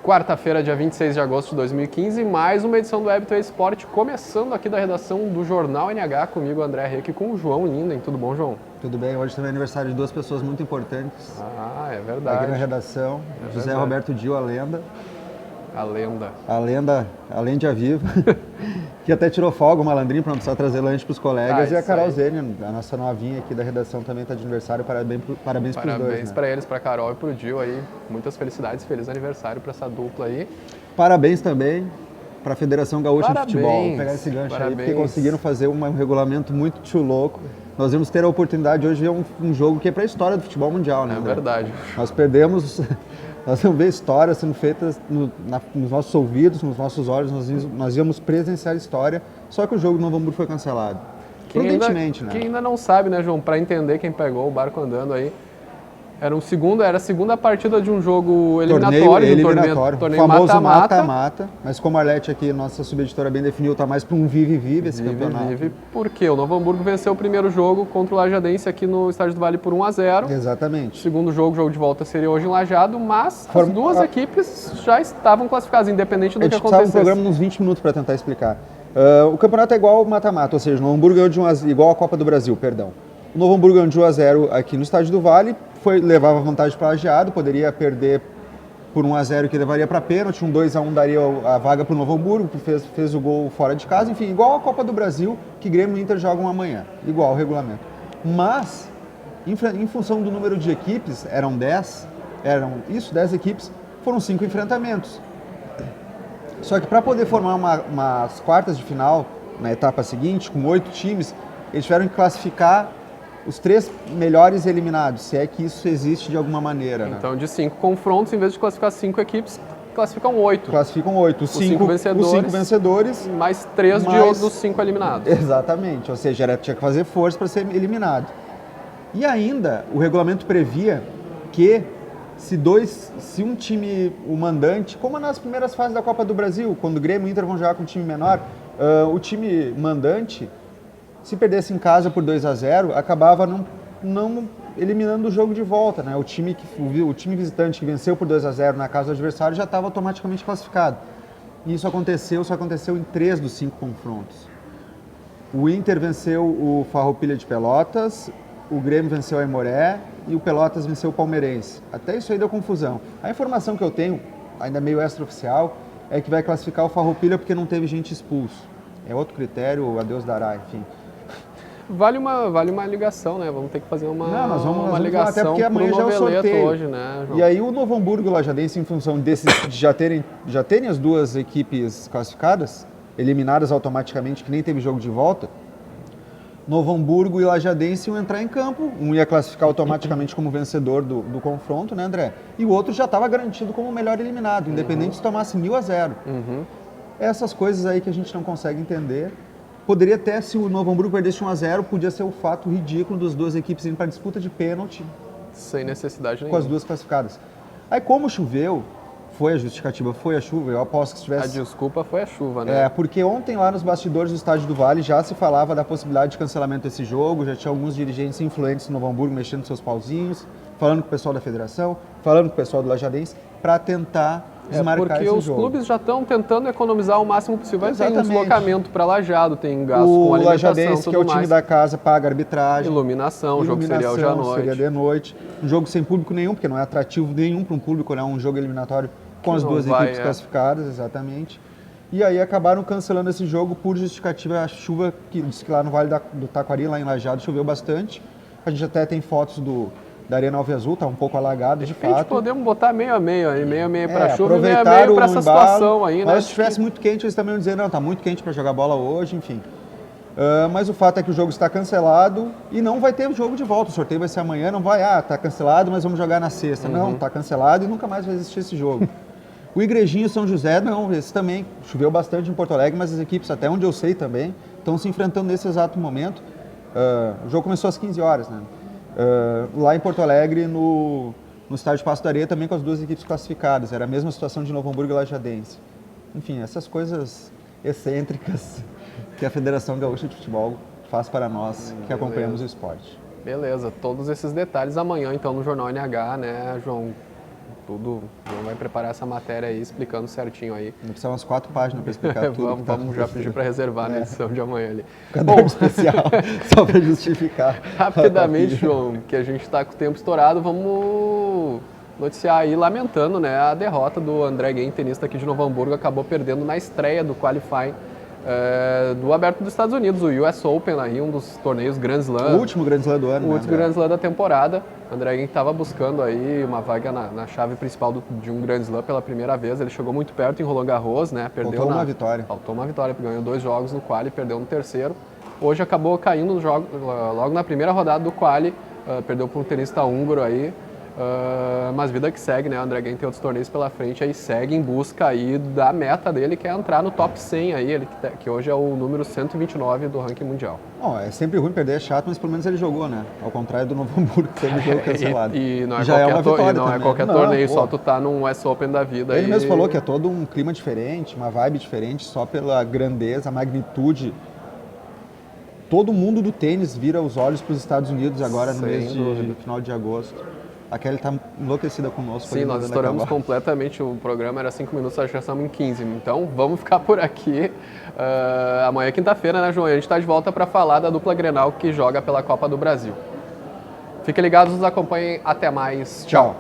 Quarta-feira, dia 26 de agosto de 2015, mais uma edição do Web3 Sport, começando aqui da redação do Jornal NH, comigo, André Reque, com o João Linden. Tudo bom, João? Tudo bem, hoje também é aniversário de duas pessoas muito importantes. Ah, é verdade. Aqui na redação, José Roberto Dio, a lenda. A lenda. A lenda viva, que até tirou folga, o malandrinho, para não precisar trazer lanche para os colegas. E a Carol Zênia, a nossa novinha aqui da redação, também está de aniversário. Parabéns para os dois. Parabéns para eles, para a Carol e para o Dio aí. Muitas felicidades, feliz aniversário para essa dupla aí. Parabéns também para a Federação Gaúcha de Futebol. Vou pegar esse gancho aí, porque conseguiram fazer um regulamento muito louco. Nós vamos ter a oportunidade hoje de ver um jogo que é para a história do futebol mundial, né? É verdade. Nós perdemos... Nós vamos ver histórias sendo feitas nos nossos ouvidos, nos nossos olhos, nós íamos presenciar a história, só que o jogo do Novo Hamburgo foi cancelado. Prudentemente, né? Quem ainda não sabe, né, João, para entender quem pegou o barco andando aí, era a segunda partida de um jogo eliminatório, torneio mata-mata, mas como a Arlete aqui, nossa subeditora bem definiu, está mais para um vive-vive esse campeonato. Vive, porque o Novo Hamburgo venceu o primeiro jogo contra o Lajadense aqui no Estádio do Vale por 1-0. Exatamente. O segundo jogo de volta seria hoje em Lajeado, mas as duas equipes já estavam classificadas, independente do que acontecesse. A gente precisava um programa uns 20 minutos para tentar explicar. O campeonato é igual ao mata-mata, ou seja, o Novo Hamburgo ganhou igual a Copa do Brasil, perdão. O Novo Hamburgo ganhou de 1-0 aqui no Estádio do Vale, levava vantagem para o Lajeado, poderia perder por 1-0 que levaria para pênalti, um 2-1 daria a vaga para o Novo Hamburgo, que fez o gol fora de casa, enfim, igual a Copa do Brasil, que Grêmio e Inter jogam amanhã, igual o regulamento. Mas, em função do número de equipes, eram 10 equipes, foram 5 enfrentamentos. Só que para poder formar umas quartas de final, na etapa seguinte, com 8 times, eles tiveram que classificar os 3 melhores eliminados, se é que isso existe de alguma maneira. Então, né? de 5 confrontos, em vez de classificar 5 equipes, classificam 8. Classificam 8. Os 5 vencedores. Mais 3 dos 5 eliminados. Exatamente, ou seja, tinha que fazer força para ser eliminado. E ainda, o regulamento previa que se um time, o mandante, como nas primeiras fases da Copa do Brasil, quando o Grêmio e o Inter vão jogar com um time menor, o time mandante, se perdesse em casa por 2-0, acabava não eliminando o jogo de volta, né? O time visitante que venceu por 2-0 na casa do adversário já estava automaticamente classificado. E isso só aconteceu em 3 dos 5 confrontos. O Inter venceu o Farroupilha de Pelotas, o Grêmio venceu a Aimoré e o Pelotas venceu o Palmeirense. Até isso aí deu confusão. A informação que eu tenho, ainda meio extraoficial, é que vai classificar o Farroupilha porque não teve gente expulso. É outro critério, a Deus dará, enfim. Vale uma ligação, né? Vamos ter que fazer uma ligação até porque amanhã já é o sorteio hoje, né, João? E aí o Novo Hamburgo e o Lajadense, em função de já terem as duas equipes classificadas, eliminadas automaticamente, que nem teve jogo de volta, Novo Hamburgo e Lajadense iam entrar em campo, um ia classificar automaticamente como vencedor do confronto, né, André? E o outro já estava garantido como o melhor eliminado, independente se tomasse 1.000-0. Essas coisas aí que a gente não consegue entender. Poderia até, se o Novo Hamburgo perdesse 1-0, podia ser o fato ridículo das duas equipes indo para a disputa de pênalti. Sem necessidade nenhuma. Com as duas classificadas. Aí como choveu, foi a justificativa, foi a chuva, eu aposto que se tivesse... A desculpa foi a chuva, né? Porque ontem lá nos bastidores do Estádio do Vale já se falava da possibilidade de cancelamento desse jogo, já tinha alguns dirigentes influentes no Novo Hamburgo mexendo seus pauzinhos, falando com o pessoal da federação, falando com o pessoal do Lajadense, para tentar desmarcar esse jogo. Porque os clubes já estão tentando economizar o máximo possível. Tem um deslocamento para Lajeado, tem gasto com alimentação, o Lajadense, que é o time da casa, paga arbitragem. Iluminação, o jogo seria hoje à noite. Seria de noite. Um jogo sem público nenhum, porque não é atrativo nenhum para um público, né? Um jogo eliminatório com as duas equipes classificadas, exatamente. E aí acabaram cancelando esse jogo por justificativa a chuva, que diz que lá no Vale do Taquari, lá em Lajeado, choveu bastante. A gente até tem fotos da Arena Alve Azul, tá um pouco alagado, de fato. Podemos botar meio a meio para chuva e meio a meio para essa situação aí, né? Mas se estivesse muito quente, eles também iam dizer, não, tá muito quente para jogar bola hoje, enfim. Mas o fato é que o jogo está cancelado e não vai ter jogo de volta. O sorteio vai ser amanhã, não vai, tá cancelado, mas vamos jogar na sexta. Não, tá cancelado e nunca mais vai existir esse jogo. O Igrejinho São José, não, esse também choveu bastante em Porto Alegre, mas as equipes, até onde eu sei também, estão se enfrentando nesse exato momento. O jogo começou às 15 horas, né? Lá em Porto Alegre, no estádio Passo da Areia, também com as duas equipes classificadas. Era a mesma situação de Novo Hamburgo e Lajadense. Enfim, essas coisas excêntricas que a Federação Gaúcha de Futebol faz para nós, que acompanhamos o esporte. Beleza, todos esses detalhes amanhã, então, no Jornal NH, né, João? tudo. O João vai preparar essa matéria aí, explicando certinho aí. Não precisa umas 4 páginas para explicar tudo. Vamos já pedir para reservar na edição de amanhã ali. Caderno especial, só para justificar. Rapidamente, João, que a gente está com o tempo estourado, vamos noticiar aí, lamentando, né, a derrota do André Guin, tenista aqui de Novo Hamburgo, acabou perdendo na estreia do qualifying do Aberto dos Estados Unidos, o US Open, aí, um dos torneios Grand Slam. O último Grand Slam do ano, O né, último André? Grand Slam da temporada. O André Guin estava buscando aí uma vaga na chave principal de um Grand Slam pela primeira vez. Ele chegou muito perto em Roland Garros, né? Faltou uma vitória. Faltou uma vitória, ganhou 2 jogos no quali, perdeu no terceiro. Hoje acabou caindo no jogo, logo na primeira rodada do quali, perdeu para um tenista húngaro aí. Mas vida que segue, né? O André Guin tem outros torneios pela frente, aí segue em busca aí da meta dele, que é entrar no top 100 aí, ele que hoje é o número 129 do ranking mundial. Bom, é sempre ruim perder, é chato, mas pelo menos ele jogou, né? Ao contrário do Novo Hamburgo, que teve jogo cancelado. E não é Já qualquer, é uma vitória não também. é qualquer Não, torneio, pô. só tu tá num US Open da vida. Ele aí. mesmo falou que é todo um clima diferente, uma vibe diferente, só pela grandeza, a magnitude. Todo mundo do tênis vira os olhos para os Estados Unidos agora no Sem mês dúvida. no final de agosto. A Kelly tá enlouquecida conosco. Sim, ali, nós mandando estouramos acabar. completamente, o programa era 5 minutos, acho que já estamos em 15. Então vamos ficar por aqui. Amanhã é quinta-feira, né, João? A gente está de volta para falar da dupla Grenal que joga pela Copa do Brasil. Fiquem ligados, nos acompanhem. Até mais. Tchau.